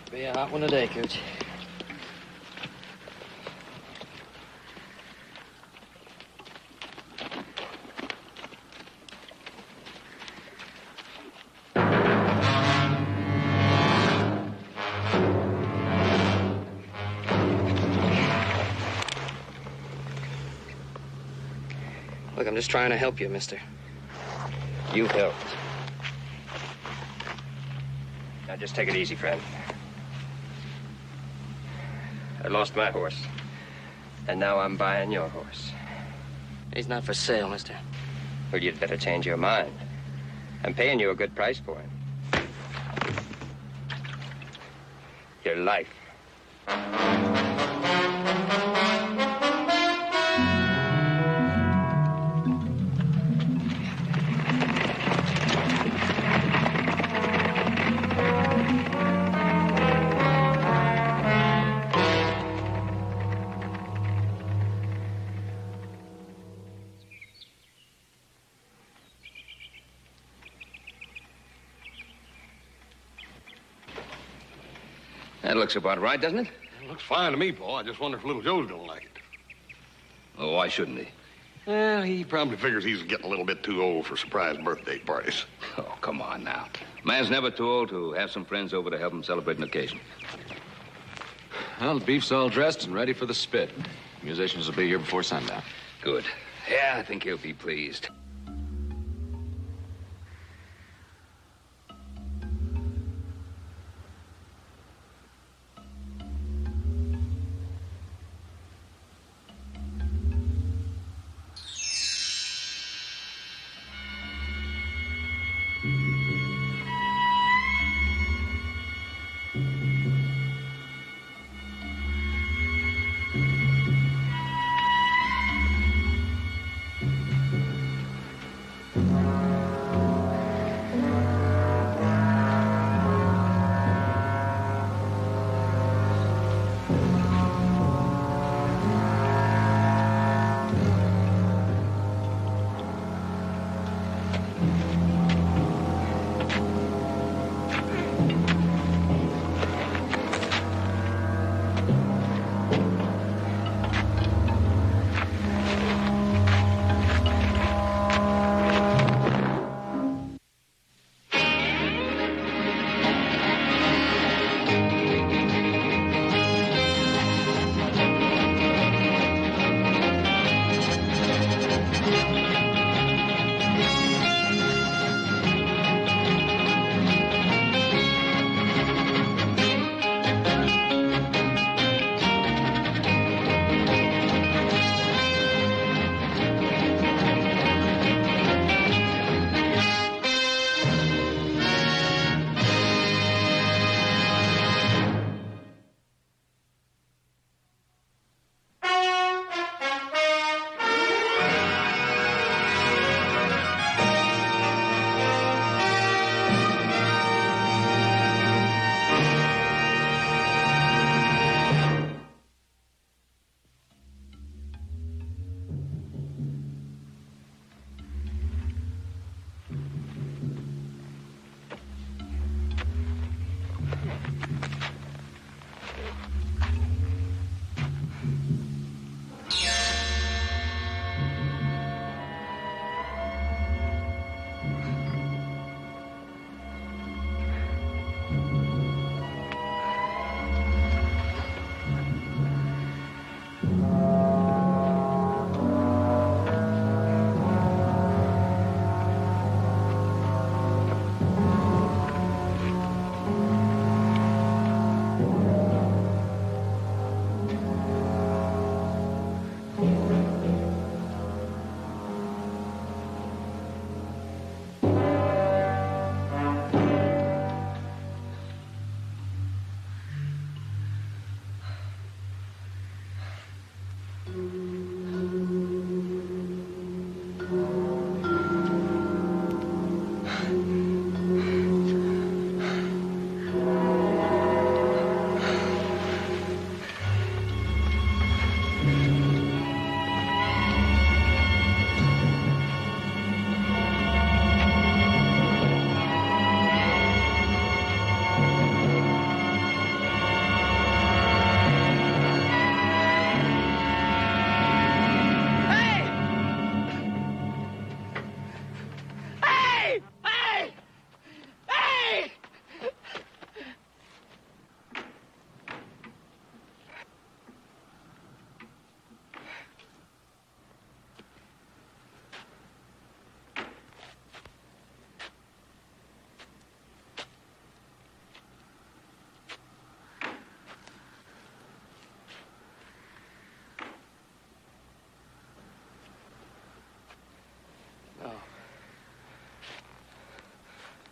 Be a hot one today, Cooch. Look, I'm just trying to help you, mister. You've helped. Now, just take it easy, friend. I lost my horse, and now I'm buying your horse. He's not for sale, mister. Well, you'd better change your mind. I'm paying you a good price for him. Your life. That looks about right, doesn't it? It looks fine to me, Paul. I just wonder if little Joe's gonna like it. Oh, why shouldn't he? Well, he probably figures he's getting a little bit too old for surprise birthday parties. Oh, come on now. Man's never too old to have some friends over to help him celebrate an occasion. Well, the beef's all dressed and ready for the spit. Musicians will be here before sundown. Good. Yeah, I think he'll be pleased.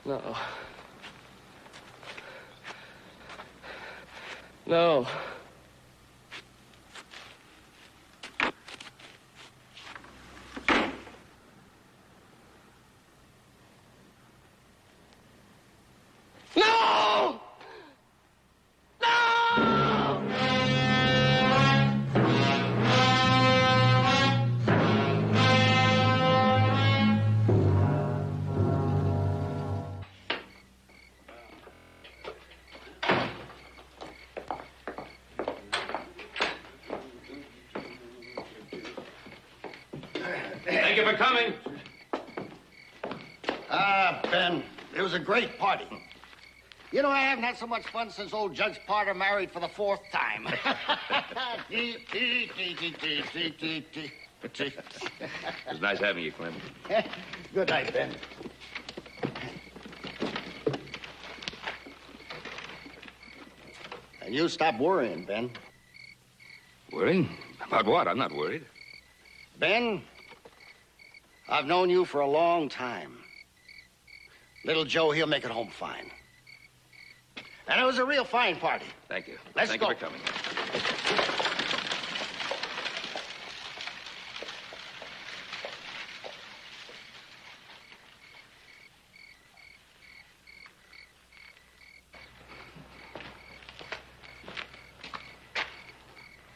No. No. No! Thank you for coming. Ben, it was a great party. You know, I haven't had so much fun since old Judge Parter married for the 4th time. It was nice having you, Clem. Good night, Ben. And you stop worrying, Ben. Worrying? About what? I'm not worried. Ben, I've known you for a long time. Little Joe, he'll make it home fine. And it was a real fine party. Thank you. Let's Thank go. you for coming.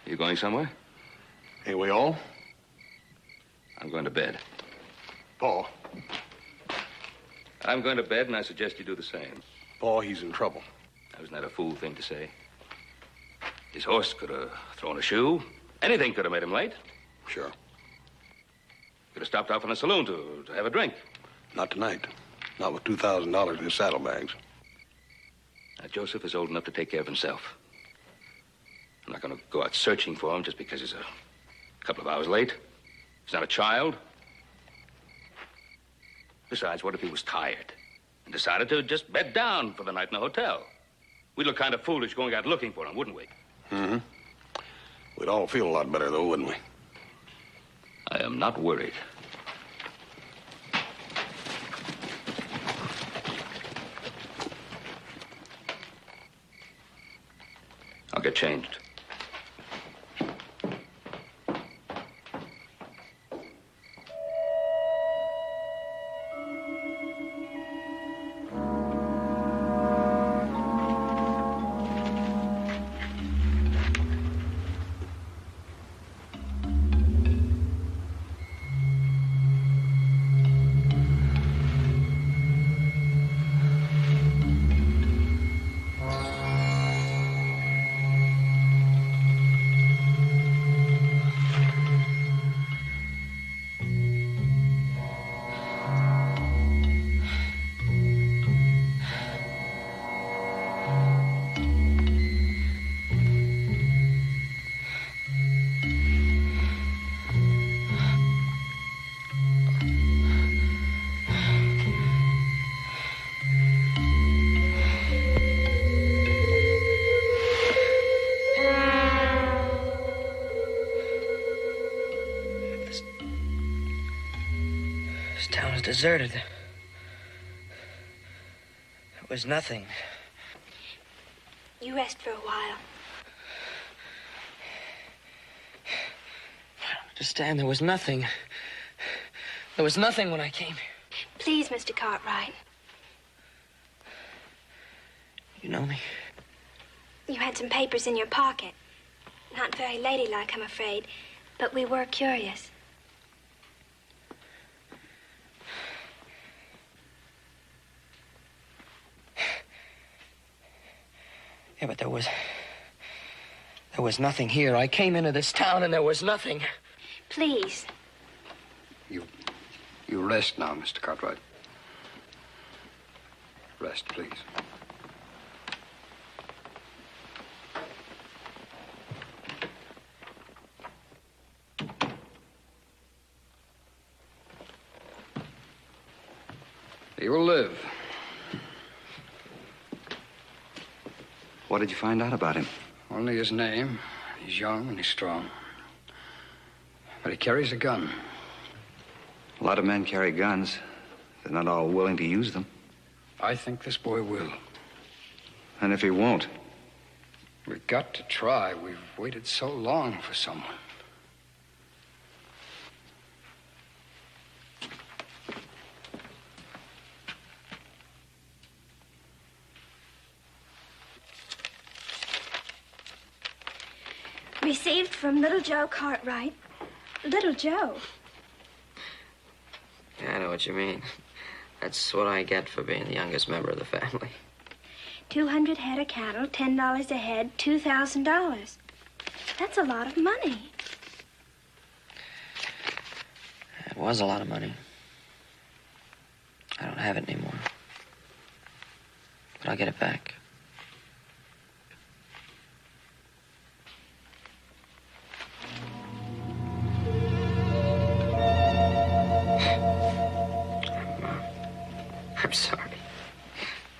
You going somewhere? Ain't we all? I'm going to bed. Paul. I'm going to bed, and I suggest you do the same. Paul, he's in trouble. That was not a fool thing to say. His horse could have thrown a shoe. Anything could have made him late. Sure. Could have stopped off in a saloon to have a drink. Not tonight. Not with $2,000 in his saddlebags. Now, Joseph is old enough to take care of himself. I'm not going to go out searching for him just because he's a couple of hours late. He's not a child. Besides, what if he was tired and decided to just bed down for the night in a hotel? We'd look kind of foolish going out looking for him, wouldn't we? Mm-hmm. We'd all feel a lot better, though, wouldn't we? I am not worried. I'll get changed. Deserted. There was nothing. You rest for a while. I don't understand. There was nothing. There was nothing when I came here. Please, Mr. Cartwright. You know me? You had some papers in your pocket. Not very ladylike, I'm afraid, but we were curious. Yeah, but there was nothing here. I came into this town and there was nothing. Please. You rest now, Mr. Cartwright. Rest, please. You will live. What did you find out about him? Only his name. He's young and he's strong. But he carries a gun. A lot of men carry guns. They're not all willing to use them. I think this boy will. And if he won't? We've got to try. We've waited so long for someone. Received from Little Joe Cartwright. Little Joe? Yeah, I know what you mean. That's what I get for being the youngest member of the family. 200 head of cattle, $10 a head, $2,000. That's a lot of money. It was a lot of money. I don't have it anymore. But I'll get it back. I'm sorry.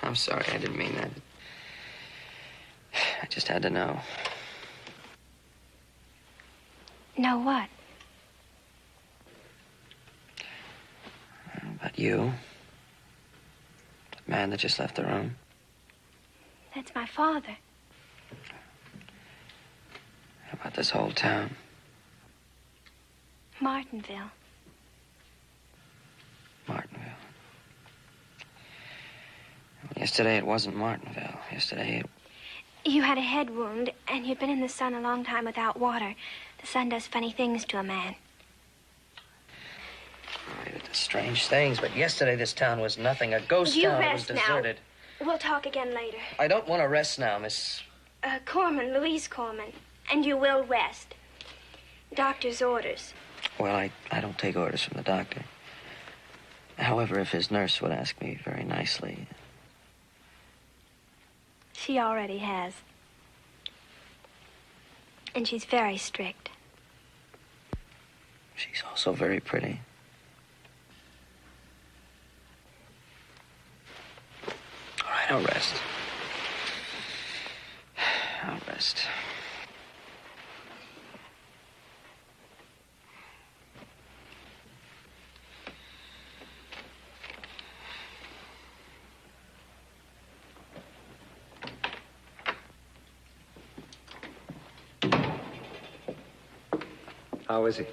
I'm sorry. I didn't mean that. I just had to know. Know what? About you. That man that just left the room. That's my father. About this whole town. Martinville. Martinville. Yesterday it wasn't Martinville. Yesterday it... You had a head wound, and you'd been in the sun a long time without water. The sun does funny things to a man. Right, it does strange things, but yesterday this town was nothing. A ghost You town. It was rest now. deserted. We'll talk again later. I don't want to rest now, Miss... Corman, Louise Corman. And you will rest. Doctor's orders. Well, I don't take orders from the doctor. However, if his nurse would ask me very nicely... She already has. And she's very strict. She's also very pretty. All right, I'll rest. I'll rest. How is he?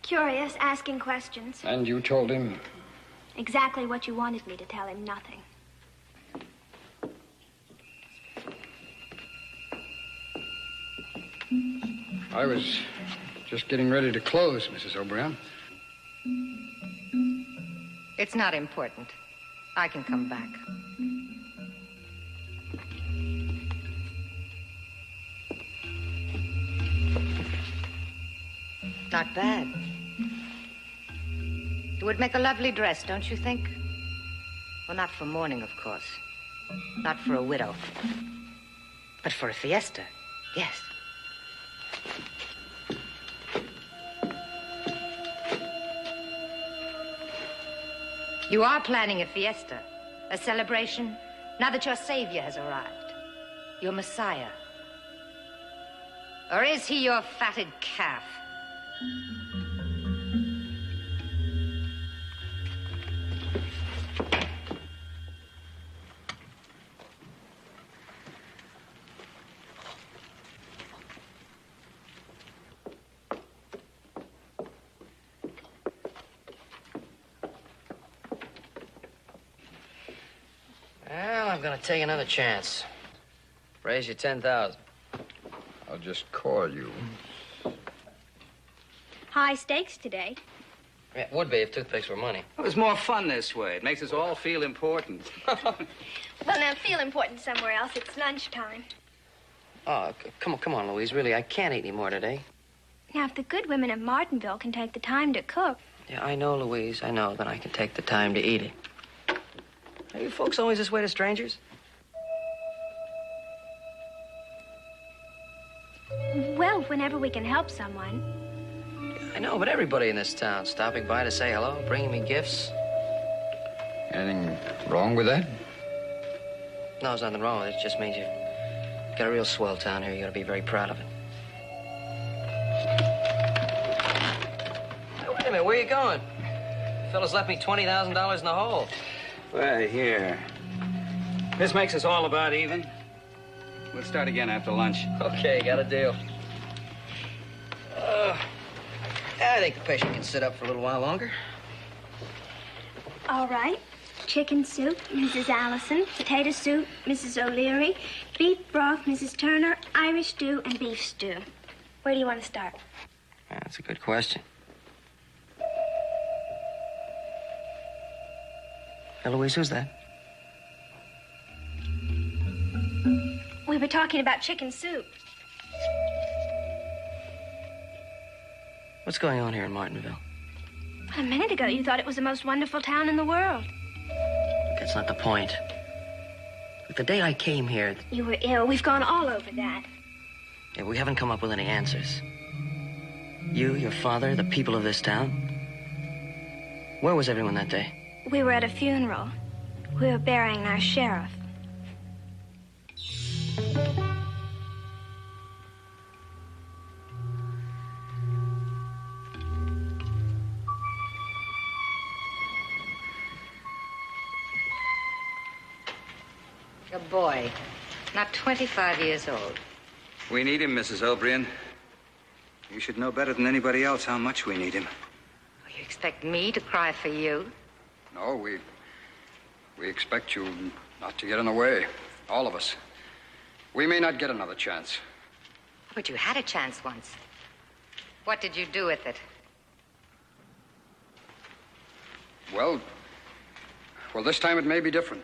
Curious, asking questions. And you told him? Exactly what you wanted me to tell him, nothing. I was just getting ready to close, Mrs. O'Brien. It's not important. I can come back. Not bad. It would make a lovely dress, don't you think? Well, not for mourning, of course. Not for a widow. But for a fiesta, yes. You are planning a fiesta, a celebration, now that your savior has arrived, your Messiah. Or is he your fatted calf? Well, I'm gonna take another chance. Raise you 10,000. I'll just call you. High stakes today. Yeah, it would be if toothpicks were money. It was more fun this way. It makes us all feel important. Well, now, feel important somewhere else. It's lunchtime. Oh, come on, Louise. Really, I can't eat any more today. Now, if the good women of Martinville can take the time to cook... Yeah, I know, Louise. I know. Then I can take the time to eat it. Are you folks always this way to strangers? Well, whenever we can help someone. I know, but everybody in this town stopping by to say hello, bringing me gifts. Anything wrong with that? No, there's nothing wrong with it. It just means you've got a real swell town here. You gotta be very proud of it. Hey, wait a minute. Where are you going? The fella's left me $20,000 in the hole. Well, here. This makes us all about even. We'll start again after lunch. Okay, got a deal. I think the patient can sit up for a little while longer. All right. Chicken soup, Mrs. Allison. Potato soup, Mrs. O'Leary. Beef broth, Mrs. Turner. Irish stew and beef stew. Where do you want to start? That's a good question. Eloise, who's that? We were talking about chicken soup. What's going on here in Martinville? A minute ago, you thought it was the most wonderful town in the world. That's not the point. Look, the day I came here... You were ill. We've gone all over that. Yeah, we haven't come up with any answers. You, your father, the people of this town. Where was everyone that day? We were at a funeral. We were burying our sheriff. A boy, not 25 years old. We need him, Mrs. O'Brien. You should know better than anybody else how much we need him. You expect me to cry for you? No, we expect you not to get in the way. All of us. We may not get another chance. But you had a chance once. What did you do with it? Well, this time it may be different.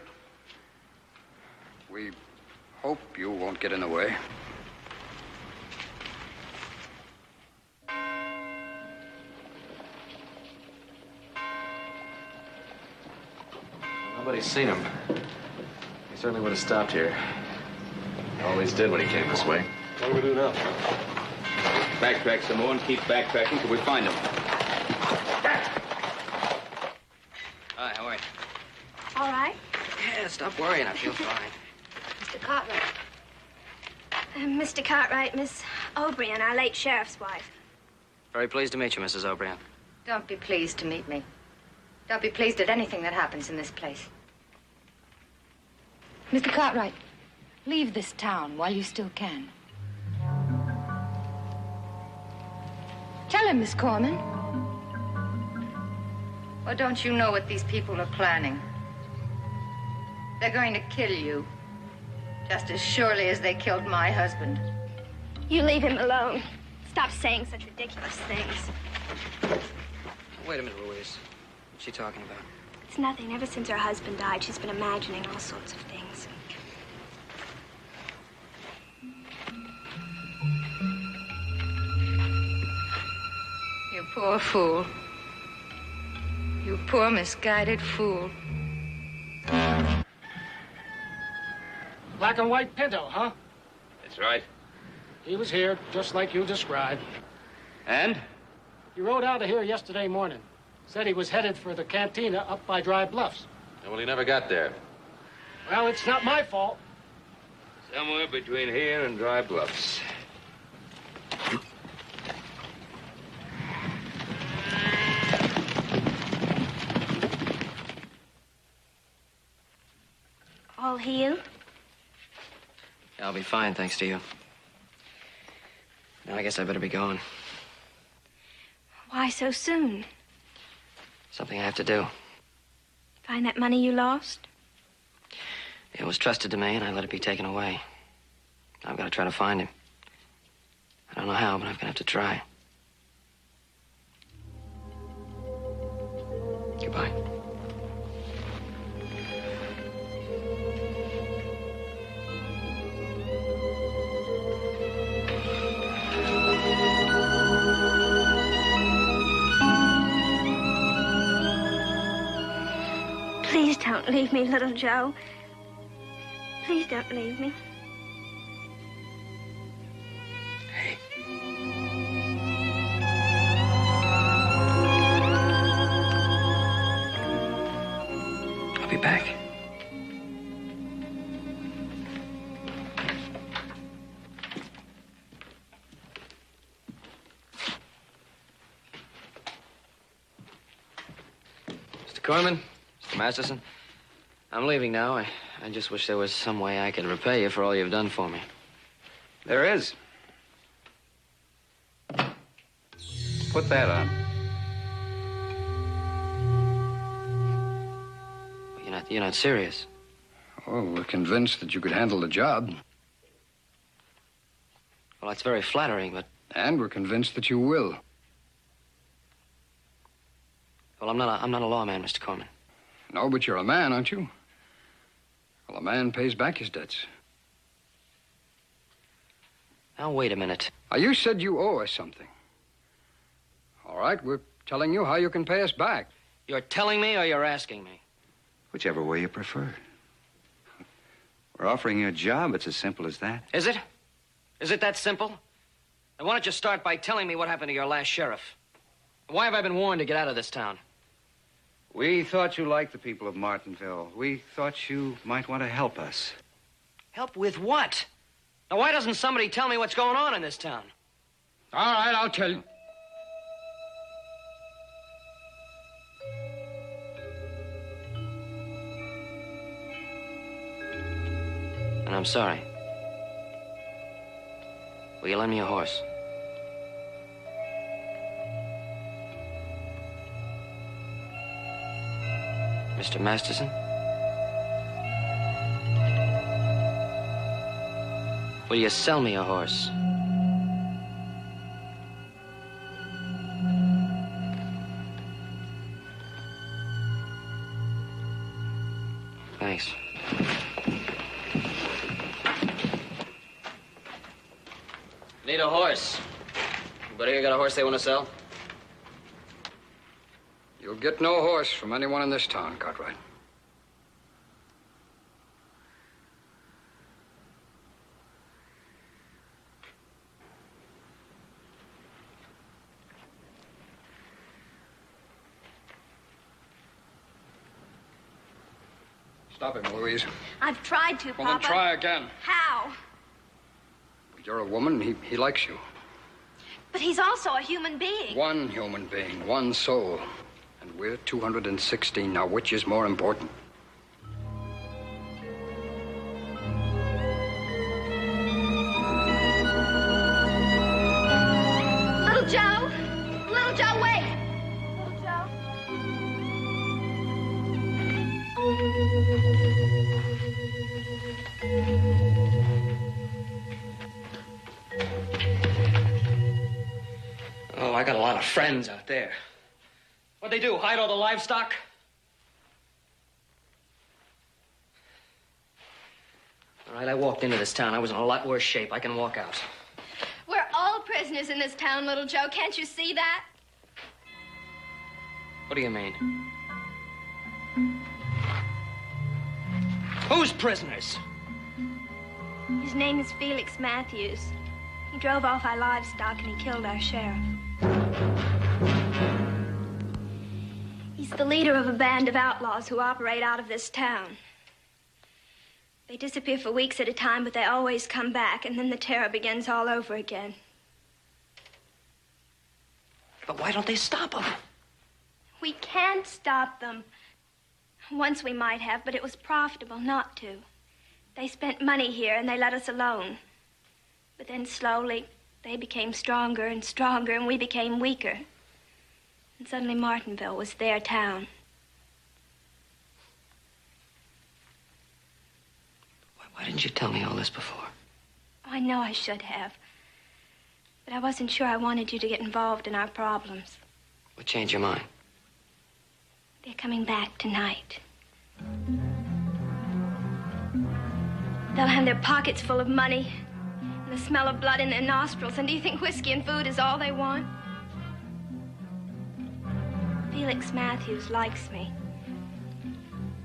We hope you won't get in the way. Nobody's seen him. He certainly would have stopped here. Always did when he came this way. What do we do now? Backtrack some more and keep backtracking till we find him. Hi, how are you? All right. Yeah, stop worrying. I feel fine. Mr. Cartwright. Mr. Cartwright, Miss O'Brien, our late sheriff's wife. Very pleased to meet you, Mrs. O'Brien. Don't be pleased to meet me. Don't be pleased at anything that happens in this place. Mr. Cartwright, leave this town while you still can. Tell him, Miss Corman. Or don't you know what these people are planning? They're going to kill you. Just as surely as they killed my husband. You leave him alone. Stop saying such ridiculous things. Wait a minute, Louise. What's she talking about? It's nothing. Ever since her husband died, she's been imagining all sorts of things. You poor fool. You poor misguided fool. Black and white Pinto, huh? That's right. He was here, just like you described. And? He rode out of here yesterday morning. Said he was headed for the cantina up by Dry Bluffs. Well, he never got there. Well, it's not my fault. Somewhere between here and Dry Bluffs. All healed? I'll be fine, thanks to you. Now, I guess I better be going. Why so soon? Something I have to do. Find that money you lost? It was trusted to me, and I let it be taken away. I've got to try to find him. I don't know how, but I'm going to have to try. Goodbye. Please don't leave me, little Joe. Please don't leave me. I'll be back. Mr. Corman, Mr. Masterson, I'm leaving now. I I just wish there was some way I could repay you for all you've done for me. There is. Put that on. You're not serious. Oh, we're convinced that you could handle the job. Well, that's very flattering, but... And we're convinced that you will. Well, I'm not a lawman, Mr. Corman. No, but you're a man, aren't you? Well, a man pays back his debts. Now, wait a minute. Now, you said you owe us something. All right, we're telling you how you can pay us back. You're telling me or you're asking me? Whichever way you prefer. We're offering you a job. It's as simple as that. Is it? Is it that simple? Then why don't you start by telling me what happened to your last sheriff? Why have I been warned to get out of this town? We thought you liked the people of Martinville. We thought you might want to help us. Help with what? Now, why doesn't somebody tell me what's going on in this town? All right, I'll tell you. And I'm sorry. Will you lend me a horse? Mr. Masterson? Will you sell me a horse? Thanks. Need a horse. Anybody here got a horse they want to sell? You'll get no horse from anyone in this town, Cartwright. Stop him, Louise. I've tried to, Well, Papa. then try again. How? You're a woman. He likes you. But he's also a human being. One human being, one soul. And we're 216 now. Which is more important? Little Joe! Little Joe, wait! Little Joe. Oh, I got a lot of friends out there. What'd they do, hide all the livestock? All right, I walked into this town. I was in a lot worse shape. I can walk out. We're all prisoners in this town, Little Joe. Can't you see that? What do you mean? Who's prisoners? His name is Felix Matthews. He drove off our livestock and he killed our sheriff. He's the leader of a band of outlaws who operate out of this town. They disappear for weeks at a time, but they always come back, and then the terror begins all over again. But why don't they stop them? We can't stop them. Once we might have, but it was profitable not to. They spent money here, and they let us alone. But then slowly, they became stronger and stronger, and we became weaker. And suddenly Martinville was their town. Why didn't you tell me all this before? Oh, I know I should have. But I wasn't sure I wanted you to get involved in our problems. What changed your mind? They're coming back tonight. They'll have their pockets full of money and the smell of blood in their nostrils. And do you think whiskey and food is all they want? Felix Matthews likes me.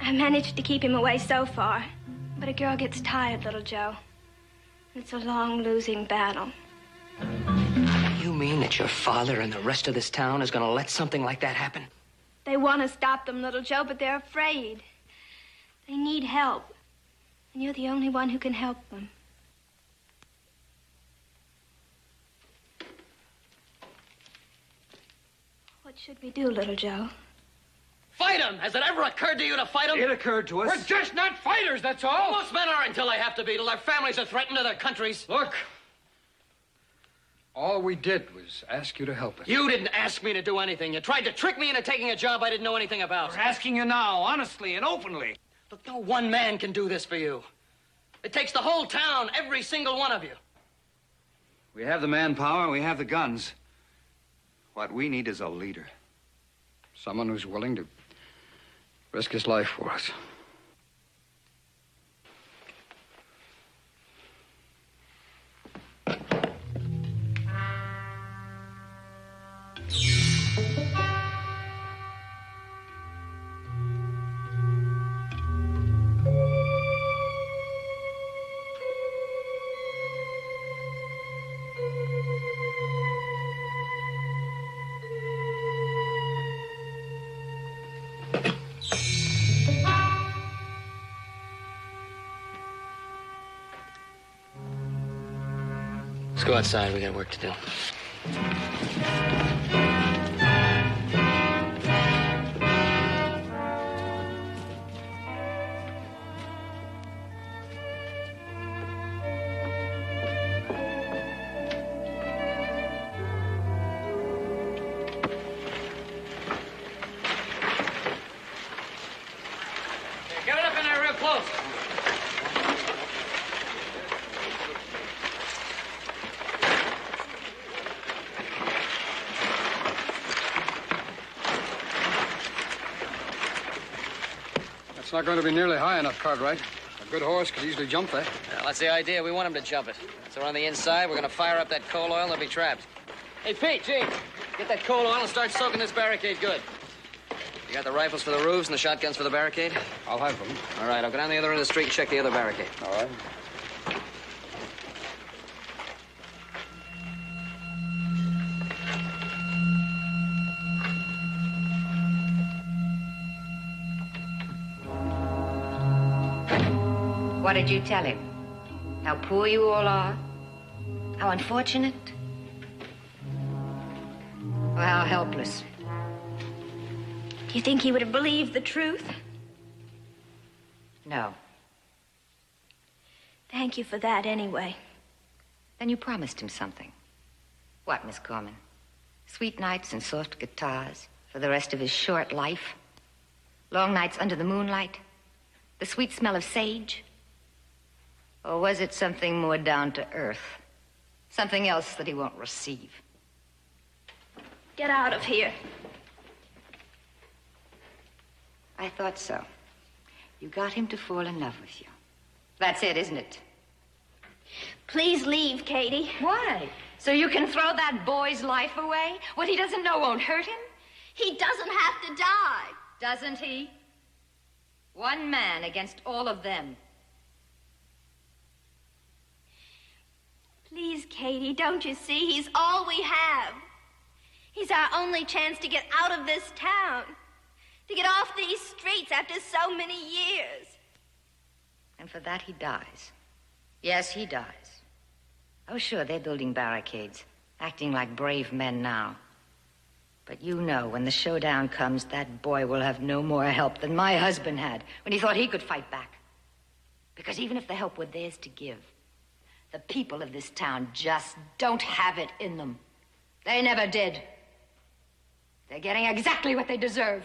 I managed to keep him away so far. But a girl gets tired, Little Joe. It's a long losing battle. You mean that your father and the rest of this town is going to let something like that happen? They want to stop them, Little Joe, but they're afraid. They need help. And you're the only one who can help them. What should we do, Little Joe? fight him. Has it ever occurred to you to fight him? It occurred to us. We're just not fighters, that's all. Most men are until they have to be, till their families are threatened to their countries. Look, all we did was ask you to help us. You didn't ask me to do anything. You tried to trick me into taking a job I didn't know anything about. We're asking you now, honestly and openly. Look, no one man can do this for you. It takes the whole town, every single one of you. We have the manpower, we have the guns. What we need is a leader. Someone who's willing to risk his life for us. Let's go outside. We got work to do. Get it up in there real close. It's not going to be nearly high enough, Cartwright. A good horse could easily jump that. Well, that's the idea. We want him to jump it. So on the inside, we're going to fire up that coal oil and they'll be trapped. Hey, Pete, Gene, get that coal oil and start soaking this barricade good. You got the rifles for the roofs and the shotguns for the barricade? I'll have them. All right, I'll go down the other end of the street and check the other barricade. All right. What did you tell him? How poor you all are? How unfortunate? Or how helpless? Do you think he would have believed the truth? No. Thank you for that, anyway. Then you promised him something. What, Miss Corman? Sweet nights and soft guitars for the rest of his short life? Long nights under the moonlight? The sweet smell of sage? Or was it something more down to earth? Something else that he won't receive? Get out of here. I thought so. You got him to fall in love with you. That's it, isn't it? Please leave, Katie. Why? So you can throw that boy's life away? What he doesn't know won't hurt him? He doesn't have to die. Doesn't he? One man against all of them. Please, Katie, don't you see? He's all we have. He's our only chance to get out of this town. To get off these streets after so many years. And for that, he dies. Yes, he dies. Oh, sure, they're building barricades, acting like brave men now. But you know, when the showdown comes, that boy will have no more help than my husband had when he thought he could fight back. Because even if the help were theirs to give, the people of this town just don't have it in them. They never did. They're getting exactly what they deserve.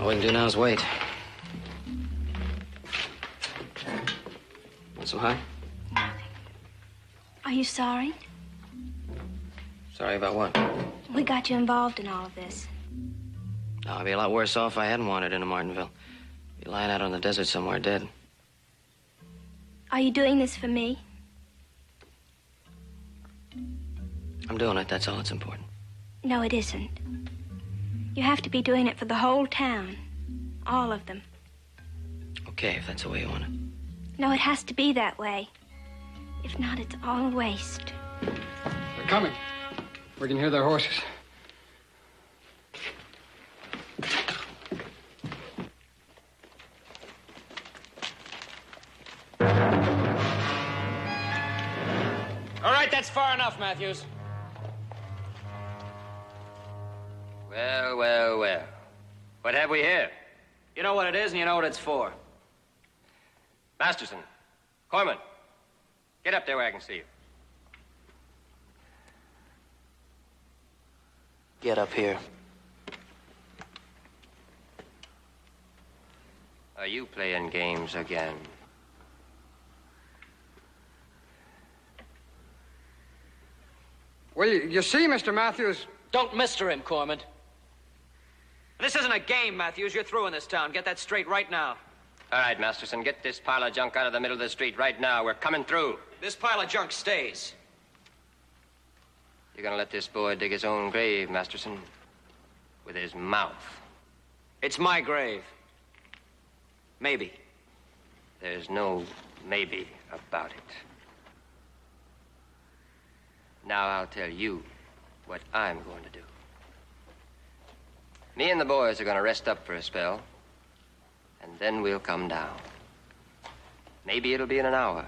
All we can do now is wait. What's so high? Are you sorry? Sorry about what? We got you involved in all of this. No, I'd be a lot worse off if I hadn't wandered into Martinville. Be lying out on the desert somewhere dead. Are you doing this for me? I'm doing it, that's all that's important. No, it isn't. You have to be doing it for the whole town. All of them. Okay, if that's the way you want it. No, it has to be that way. If not, it's all a waste. They're coming. We can hear their horses. All right, that's far enough, Matthews. Well, well, well. What have we here? You know what it is, and you know what it's for. Masterson. Corman. Get up there where I can see you. Get up here. Are you playing games again? Well, you see, Mr. Matthews... Don't mister him, Corman. This isn't a game, Matthews. You're through in this town. Get that straight right now. All right, Masterson, get this pile of junk out of the middle of the street right now. We're coming through. This pile of junk stays. You're gonna let this boy dig his own grave, Masterson, with his mouth. It's my grave. Maybe. There's no maybe about it. Now I'll tell you what I'm going to do. Me and the boys are going to rest up for a spell, and then we'll come down. Maybe it'll be in an hour.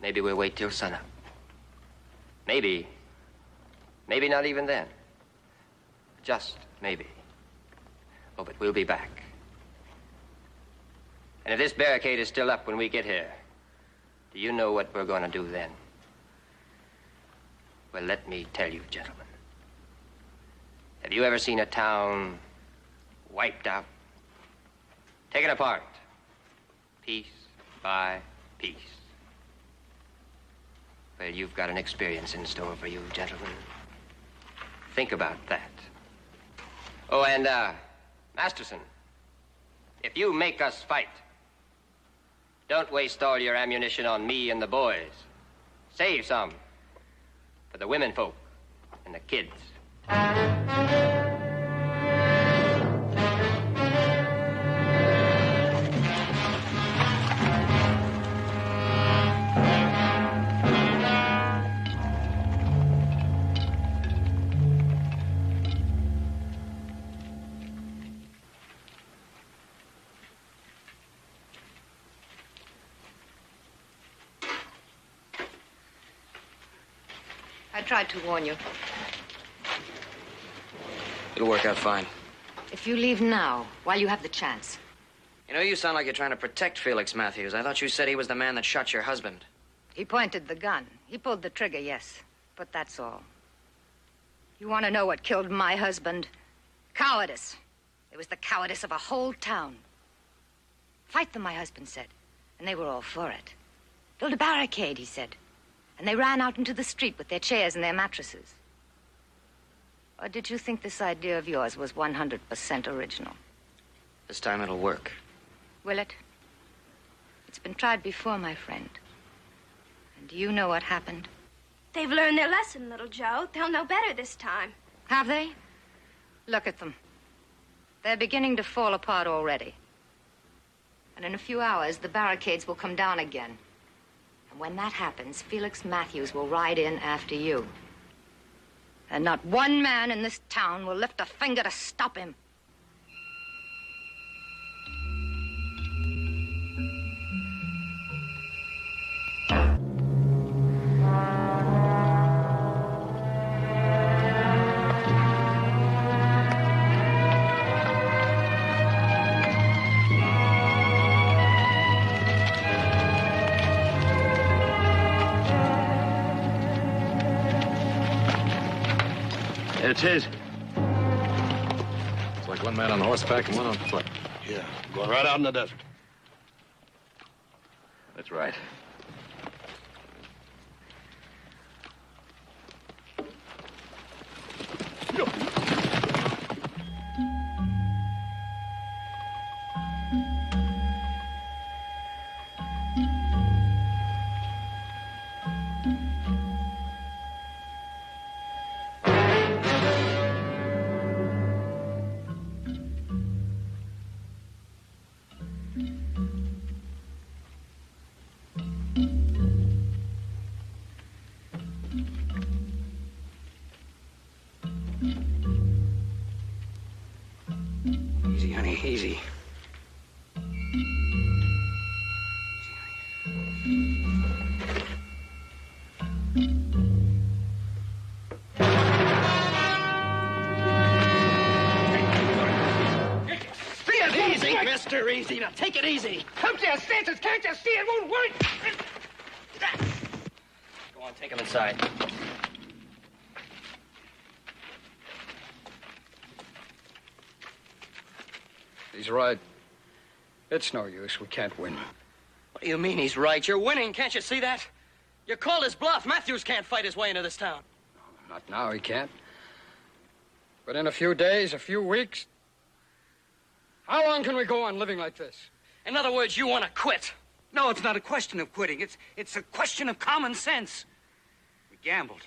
Maybe we'll wait till sunup. Maybe not even then. Just maybe. Oh, but we'll be back. And if this barricade is still up when we get here, do you know what we're going to do then? Well, let me tell you, gentlemen. Have you ever seen a town wiped out? Taken apart, piece by piece? Well, you've got an experience in store for you, gentlemen. Think about that. Oh, and, Masterson, if you make us fight, don't waste all your ammunition on me and the boys. Save some for the women folk and the kids. I tried to warn you. It'll work out fine. If you leave now, while you have the chance. You know, you sound like you're trying to protect Felix Matthews. I thought you said he was the man that shot your husband. He pointed the gun. He pulled the trigger, yes. But that's all. You want to know what killed my husband? Cowardice. It was the cowardice of a whole town. Fight them, my husband said. And they were all for it. Build a barricade, he said. And they ran out into the street with their chairs and their mattresses. Or did you think this idea of yours was 100% original? This time it'll work. Will it? It's been tried before, my friend. And do you know what happened? They've learned their lesson, little Joe. They'll know better this time. Have they? Look at them. They're beginning to fall apart already. And in a few hours, the barricades will come down again. And when that happens, Felix Matthews will ride in after you. And not one man in this town will lift a finger to stop him. It's his. It's like one man on horseback and one on foot. Yeah, going right out in the desert. That's right. Mm-hmm. Mister, easy. Now, take it easy. Come to your senses. Can't you see it won't work? Go on, take him inside. He's right. It's no use. We can't win. What do you mean he's right? You're winning. Can't you see that? You called his bluff. Matthews can't fight his way into this town. Not now, he can't. But in a few days, a few weeks... How long can we go on living like this? In other words, you want to quit. No, it's not a question of quitting. It's a question of common sense. We gambled.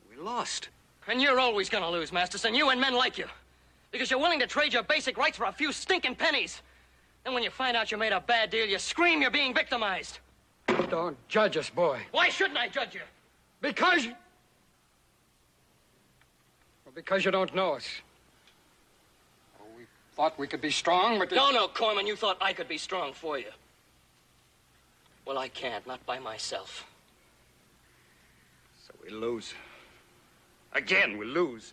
We lost. And you're always going to lose, Masterson. You and men like you. Because you're willing to trade your basic rights for a few stinking pennies. Then when you find out you made a bad deal, you scream you're being victimized. Don't judge us, boy. Why shouldn't I judge you? Because you... Well, because you don't know us. Oh, we thought we could be strong, but... No, Corman, you thought I could be strong for you. Well, I can't, not by myself. So we lose. Again, we lose.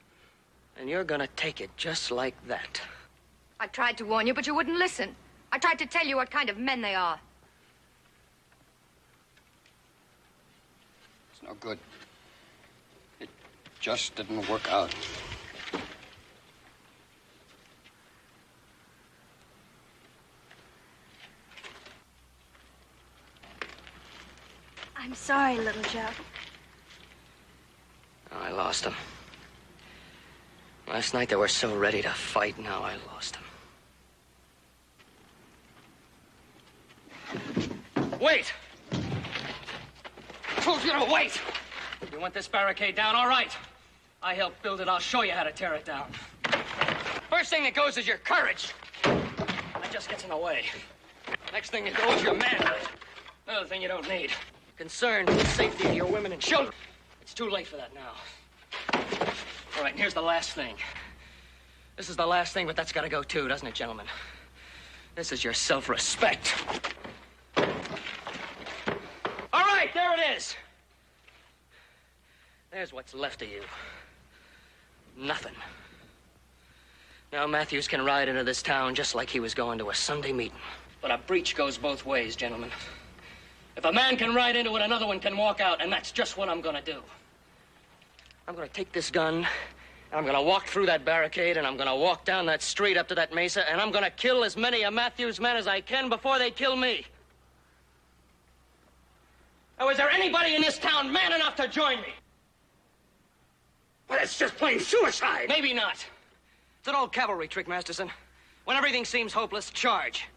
And you're gonna take it just like that. I tried to warn you, but you wouldn't listen. I tried to tell you what kind of men they are. It's no good. It just didn't work out. I'm sorry, little Joe. I lost him. Last night they were so ready to fight, now I lost him. Wait! I told you to wait! You want this barricade down? All right. I helped build it. I'll show you how to tear it down. First thing that goes is your courage. That just gets in the way. Next thing that goes is your manhood. Another thing you don't need. Concern for the safety of your women and children. It's too late for that now. All right, and here's the last thing. This is the last thing, but that's got to go too, doesn't it, gentlemen? This is your self-respect. All right, there it is. There's what's left of you. Nothing. Now Matthews can ride into this town just like he was going to a Sunday meeting. But a breach goes both ways, gentlemen. If a man can ride into it, another one can walk out, and that's just what I'm going to do. I'm going to take this gun, and I'm going to walk through that barricade, and I'm going to walk down that street up to that mesa, and I'm going to kill as many of Matthews' men as I can before they kill me. Now, is there anybody in this town man enough to join me? But it's just plain suicide. Maybe not. It's an old cavalry trick, Masterson. When everything seems hopeless, charge.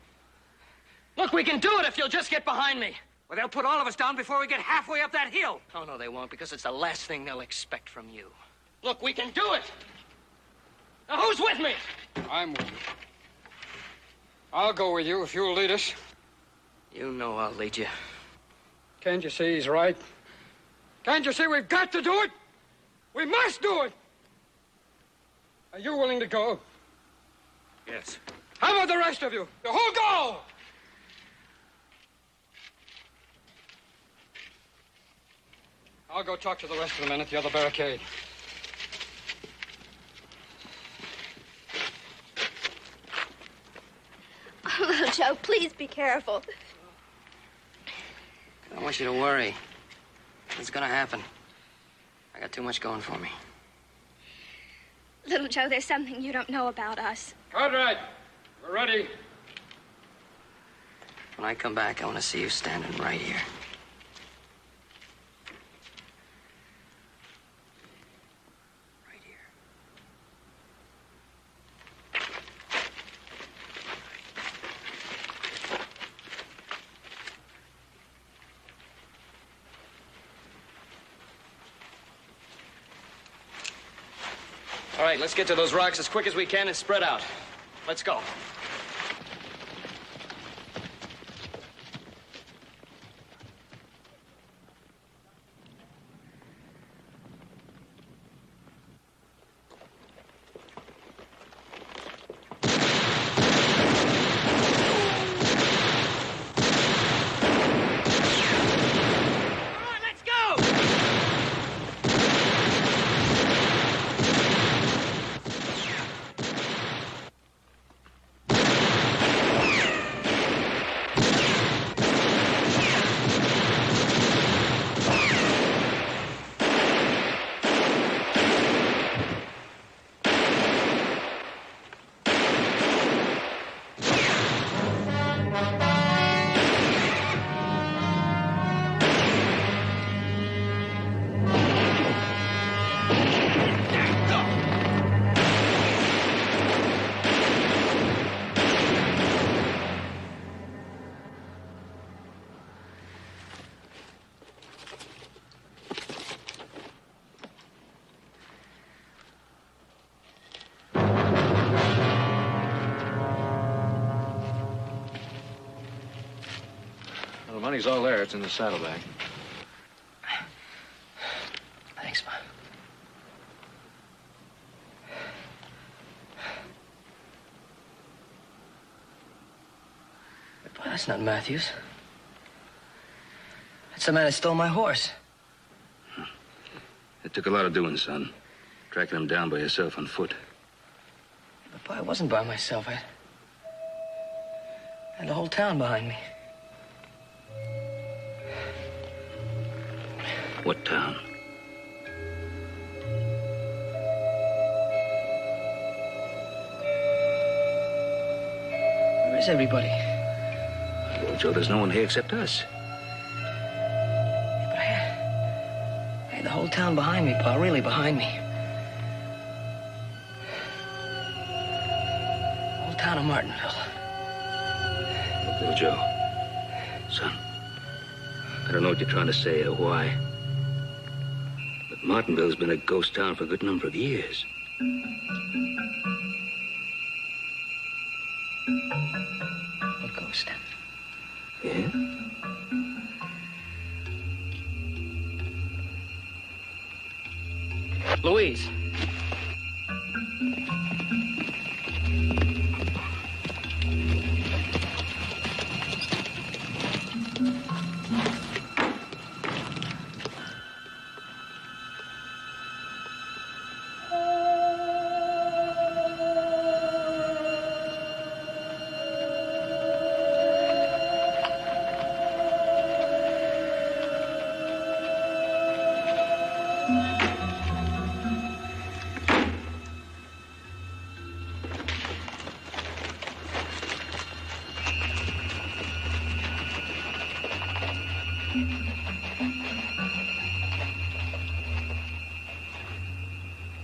Look, we can do it if you'll just get behind me. Well, they'll put all of us down before we get halfway up that hill. Oh, no, they won't, because it's the last thing they'll expect from you. Look, we can do it. Now, who's with me? I'm with you. I'll go with you if you'll lead us. You know I'll lead you. Can't you see he's right? Can't you see we've got to do it? We must do it! Are you willing to go? Yes. How about the rest of you? The whole go! I'll go talk to the rest of the men at the other barricade. Oh, little Joe, please be careful. I don't want you to worry. It's gonna happen. I got too much going for me. Little Joe, there's something you don't know about us. Cartwright, we're ready. When I come back, I want to see you standing right here. Right here. All right, let's get to those rocks as quick as we can and spread out. Let's go. money's all there. It's in the saddlebag. Thanks, Ma. But that's not Matthews. That's the man that stole my horse. It took a lot of doing, son. Tracking him down by yourself on foot. But, Pa, I wasn't by myself. I had the whole town behind me. What town? Where is everybody? Well, Joe, there's no one here except us. But I had the whole town behind me, Pa, really behind me. The whole town of Martinville. Look, little Joe. Son, I don't know what you're trying to say or why. But Martinville's been a ghost town for a good number of years. A ghost? Yeah? Louise.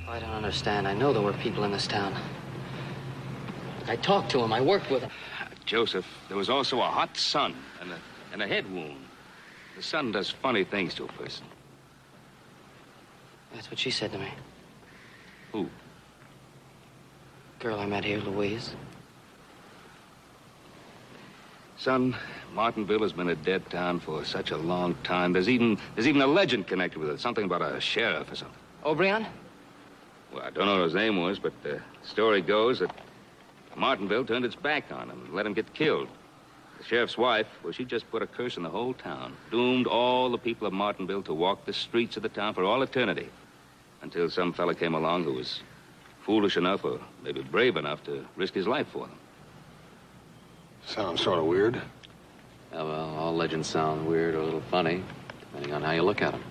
I don't understand. I know there were people in this town. I talked to them. I worked with them. Joseph, there was also a hot sun and a head wound. The sun does funny things to a person. That's what she said to me. Who? Girl I met here, Louise. Son, Martinville has been a dead town for such a long time. There's even a legend connected with it. Something about a sheriff or something. O'Brien? Well, I don't know what his name was, but the story goes that Martinville turned its back on him and let him get killed. The sheriff's wife, well, she just put a curse on the whole town. Doomed all the people of Martinville to walk the streets of the town for all eternity. Until some fella came along who was foolish enough or maybe brave enough to risk his life for them. Sounds sort of weird. Yeah, well, all legends sound weird or a little funny, depending on how you look at them.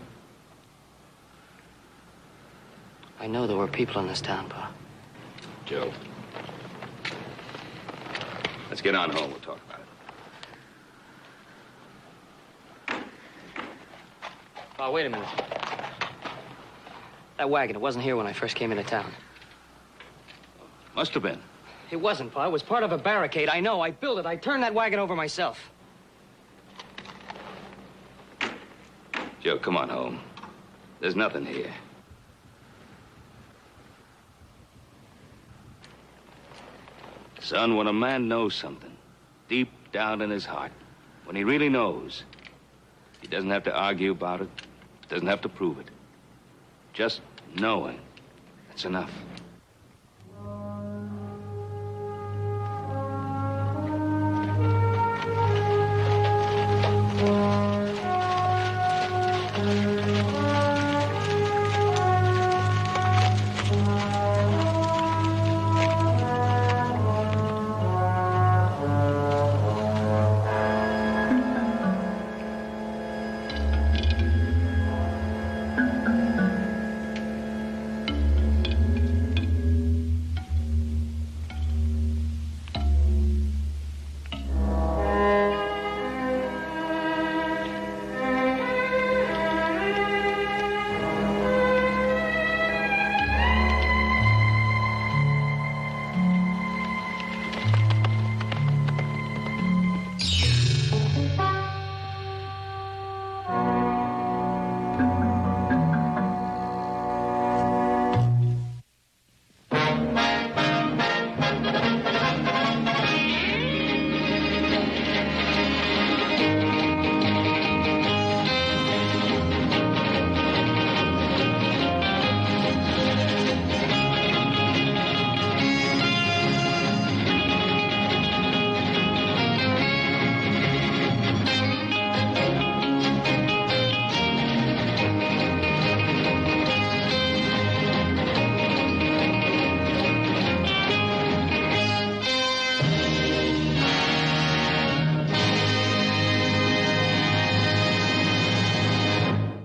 I know there were people in this town, Pa. Joe. Let's get on home. We'll talk about it. Pa, wait a minute. That wagon, it wasn't here when I first came into town. Must have been. It wasn't, Pa. It was part of a barricade. I know. I built it. I turned that wagon over myself. Joe, come on home. There's nothing here. Son, when a man knows something, deep down in his heart, when he really knows, he doesn't have to argue about it, doesn't have to prove it. Just knowing, that's enough.